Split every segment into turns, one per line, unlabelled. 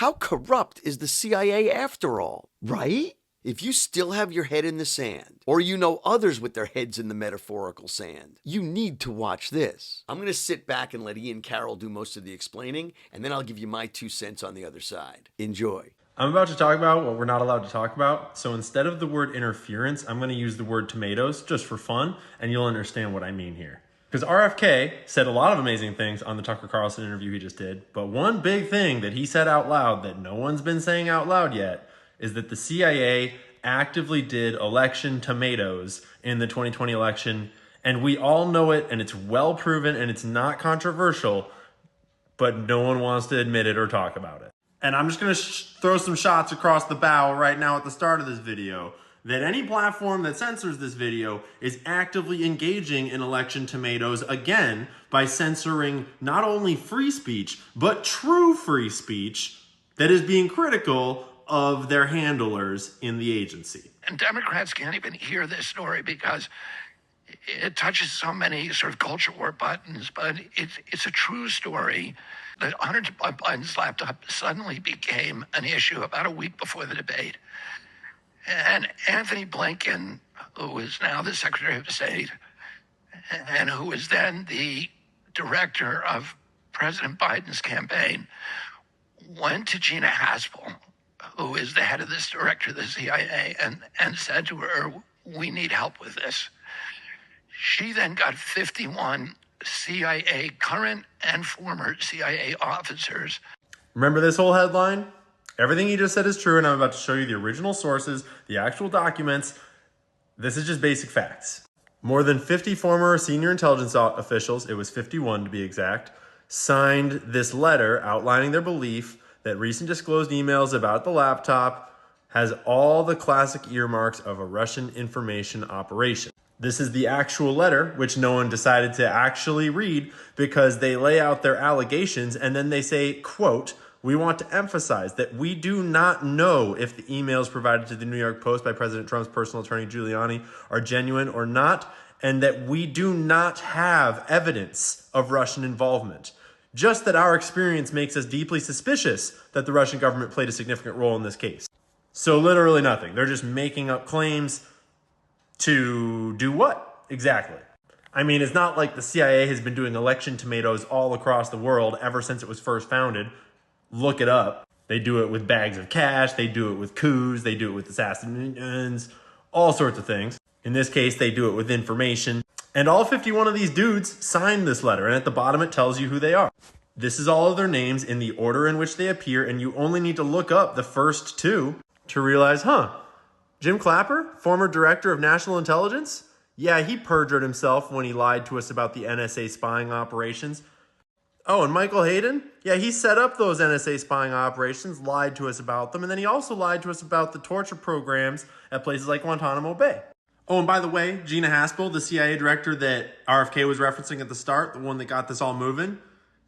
How corrupt is the CIA after all, right? If you still have your head in the sand, or you know others with their heads in the metaphorical sand, you need to watch this. I'm going to sit back and let Ian Carroll do most of the explaining, and then I'll give you my 2 cents on the other side. Enjoy.
I'm about to talk about what we're not allowed to talk about. So instead of the word interference, I'm going to use the word tomatoes just for fun, and you'll understand what I mean here. Because RFK said a lot of amazing things on the Tucker Carlson interview he just did, but one big thing that he said out loud that no one's been saying out loud yet is that the CIA actively did election tomatoes in the 2020 election, and we all know it, and it's well proven, and it's not controversial, but no one wants to admit it or talk about it. And I'm just going to throw some shots across the bow right now at the start of this video that any platform that censors this video is actively engaging in election tomatoes again by censoring not only free speech, but true free speech that is being critical of their handlers in the agency.
And Democrats can't even hear this story because it touches so many sort of culture war buttons, but it's a true story that Hunter Biden's laptop suddenly became an issue about a week before the debate. And Anthony Blinken, who is now the Secretary of State, and who was then the director of President Biden's campaign, went to Gina Haspel, who is the head of this director of the CIA, and said to her, "We need help with this." She then got 51 CIA, current and former CIA officers.
Remember this whole headline? Everything he just said is true, and I'm about to show you the original sources, the actual documents. This is just basic facts. More than 50 former senior intelligence officials, it was 51 to be exact, signed this letter outlining their belief that recent disclosed emails about the laptop has all the classic earmarks of a Russian information operation. This is the actual letter, which no one decided to actually read because they lay out their allegations and then they say, quote, "We want to emphasize that we do not know if the emails provided to the New York Post by President Trump's personal attorney Giuliani are genuine or not, and that we do not have evidence of Russian involvement. Just that our experience makes us deeply suspicious that the Russian government played a significant role in this case." So literally nothing. They're just making up claims to do what exactly? I mean, it's not like the CIA has been doing election tomatoes all across the world ever since it was first founded. Look it up. They do it with bags of cash. They do it with coups. They do it with assassinations, all sorts of things. In this case, they do it with information. And all 51 of these dudes signed this letter. And at the bottom, it tells you who they are. This is all of their names in the order in which they appear. And you only need to look up the first 2 to realize, Jim Clapper, former director of national intelligence? Yeah, he perjured himself when he lied to us about the NSA spying operations. Oh, and Michael Hayden? Yeah, he set up those NSA spying operations, lied to us about them, and then he also lied to us about the torture programs at places like Guantanamo Bay. Oh, and by the way, Gina Haspel, the CIA director that RFK was referencing at the start, the one that got this all moving,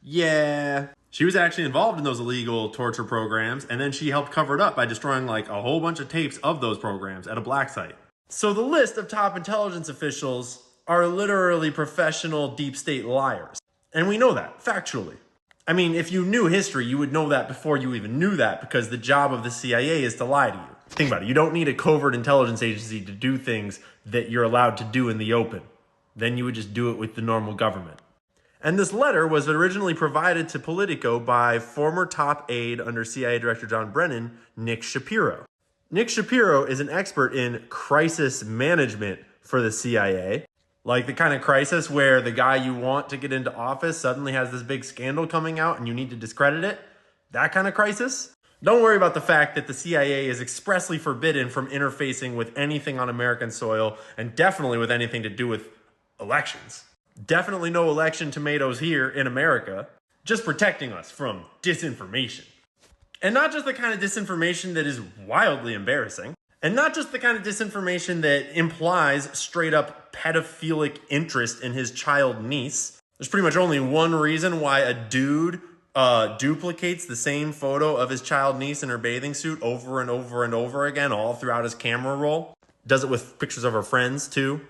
yeah, she was actually involved in those illegal torture programs, and then she helped cover it up by destroying like a whole bunch of tapes of those programs at a black site. So the list of top intelligence officials are literally professional deep state liars. And we know that, factually. I mean, if you knew history, you would know that before you even knew that, because the job of the CIA is to lie to you. Think about it. You don't need a covert intelligence agency to do things that you're allowed to do in the open. Then you would just do it with the normal government. And this letter was originally provided to Politico by former top aide under CIA Director John Brennan, Nick Shapiro. Nick Shapiro is an expert in crisis management for the CIA. Like the kind of crisis where the guy you want to get into office suddenly has this big scandal coming out and you need to discredit it. That kind of crisis. Don't worry about the fact that the CIA is expressly forbidden from interfacing with anything on American soil, and definitely with anything to do with elections. Definitely no election tomatoes here in America. Just protecting us from disinformation. And not just the kind of disinformation that is wildly embarrassing. And not just the kind of disinformation that implies straight up pedophilic interest in his child niece. There's pretty much only one reason why a dude duplicates the same photo of his child niece in her bathing suit over and over and over again all throughout his camera roll. Does it with pictures of her friends too.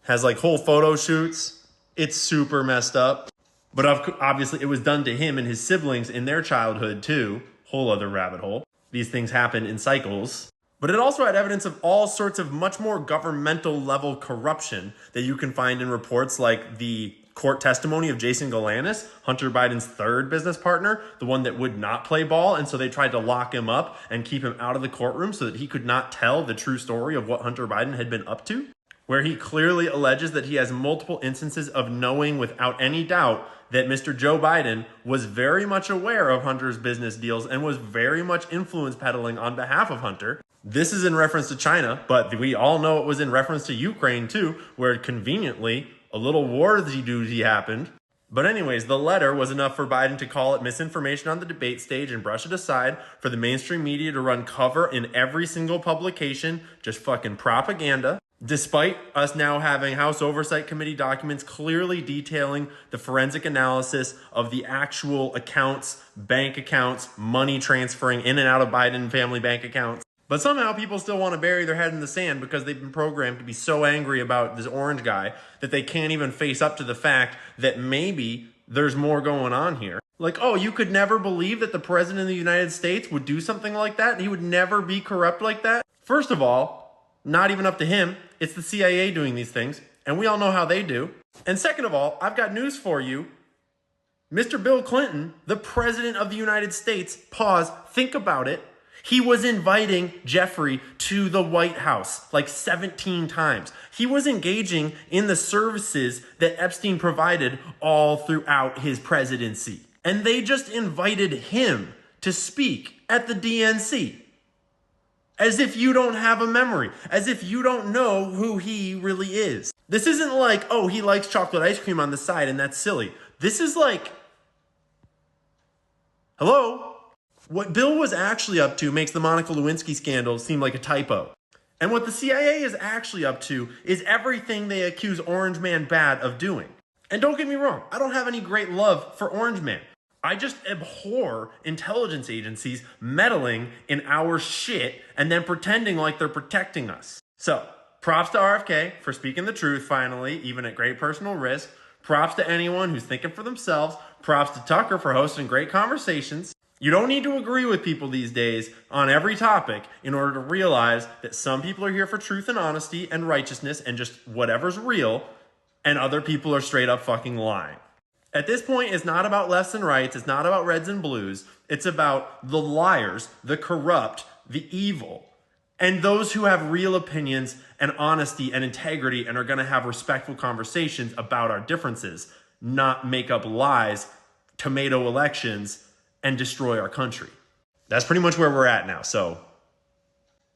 Has like whole photo shoots. It's super messed up. But obviously it was done to him and his siblings in their childhood too. whole other rabbit hole. These things happen in cycles. But it also had evidence of all sorts of much more governmental level corruption that you can find in reports like the court testimony of Jason Galanis, Hunter Biden's third business partner, the one that would not play ball. And so they tried to lock him up and keep him out of the courtroom so that he could not tell the true story of what Hunter Biden had been up to, where he clearly alleges that he has multiple instances of knowing without any doubt that Mr. Joe Biden was very much aware of Hunter's business deals and was very much influence peddling on behalf of Hunter. This is in reference to China, but we all know it was in reference to Ukraine too, where conveniently a little war-doozy happened. But anyways, the letter was enough for Biden to call it misinformation on the debate stage and brush it aside, for the mainstream media to run cover in every single publication, just fucking propaganda. Despite us now having House Oversight Committee documents clearly detailing the forensic analysis of the actual accounts, bank accounts, money transferring in and out of Biden family bank accounts. But somehow people still want to bury their head in the sand because they've been programmed to be so angry about this orange guy that they can't even face up to the fact that maybe there's more going on here. Like, oh, you could never believe that the president of the United States would do something like that? He would never be corrupt like that? First of all, not even up to him. It's the CIA doing these things, and we all know how they do. And second of all, I've got news for you. Mr. Bill Clinton, the president of the United States, pause, think about it. He was inviting Jeffrey to the White House like 17 times. He was engaging in the services that Epstein provided all throughout his presidency. And they just invited him to speak at the DNC. As if you don't have a memory. As if you don't know who he really is. This isn't like, oh, he likes chocolate ice cream on the side and that's silly. This is like, hello? What Bill was actually up to makes the Monica Lewinsky scandal seem like a typo. And what the CIA is actually up to is everything they accuse Orange Man bad of doing. And don't get me wrong, I don't have any great love for Orange Man. I just abhor intelligence agencies meddling in our shit and then pretending like they're protecting us. So, props to RFK for speaking the truth finally, even at great personal risk. Props to anyone who's thinking for themselves. Props to Tucker for hosting great conversations. You don't need to agree with people these days on every topic in order to realize that some people are here for truth and honesty and righteousness and just whatever's real, and other people are straight up fucking lying. At this point, it's not about lefts and rights. It's not about reds and blues. It's about the liars, the corrupt, the evil, and those who have real opinions and honesty and integrity and are going to have respectful conversations about our differences, not make up lies, tomato elections, and destroy our country. That's pretty much where we're at now. So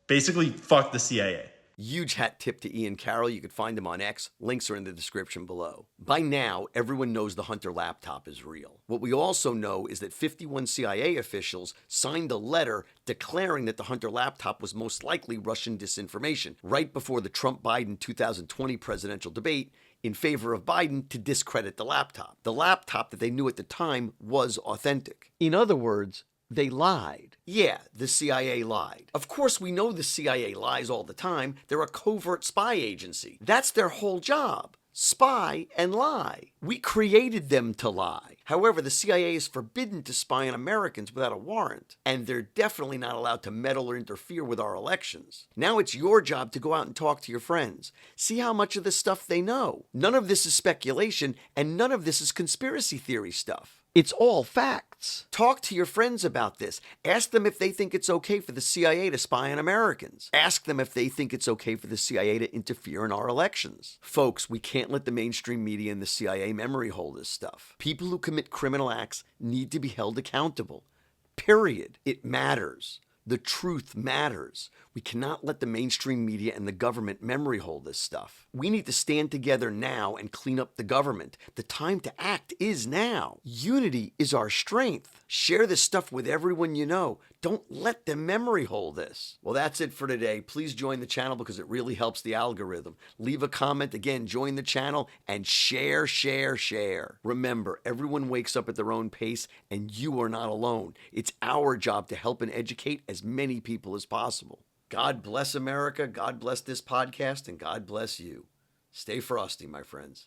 basically, fuck the CIA.
Huge hat tip to Ian Carroll. You can find him on X. Links are in the description below. By now, everyone knows the Hunter laptop is real. What we also know is that 51 CIA officials signed a letter declaring that the Hunter laptop was most likely Russian disinformation right before the Trump-Biden 2020 presidential debate in favor of Biden to discredit the laptop. The laptop that they knew at the time was authentic. In other words, they lied. Yeah, the CIA lied. Of course, we know the CIA lies all the time. They're a covert spy agency. That's their whole job. Spy and lie. We created them to lie. However, the CIA is forbidden to spy on Americans without a warrant, and they're definitely not allowed to meddle or interfere with our elections. Now it's your job to go out and talk to your friends. See how much of this stuff they know. None of this is speculation, and none of this is conspiracy theory stuff. It's all facts. Talk to your friends about this. Ask them if they think it's okay for the CIA to spy on Americans. Ask them if they think it's okay for the CIA to interfere in our elections. Folks, we can't let the mainstream media and the CIA memory hold this stuff. People who commit criminal acts need to be held accountable. Period. It matters. The truth matters. We cannot let the mainstream media and the government memory hold this stuff. We need to stand together now and clean up the government. The time to act is now. Unity is our strength. Share this stuff with everyone you know. Don't let them memory hold this. Well, that's it for today. Please join the channel because it really helps the algorithm. Leave a comment. Again, join the channel and share, share, share. Remember, everyone wakes up at their own pace and you are not alone. It's our job to help and educate as many people as possible. God bless America, God bless this podcast, and God bless you. Stay frosty, my friends.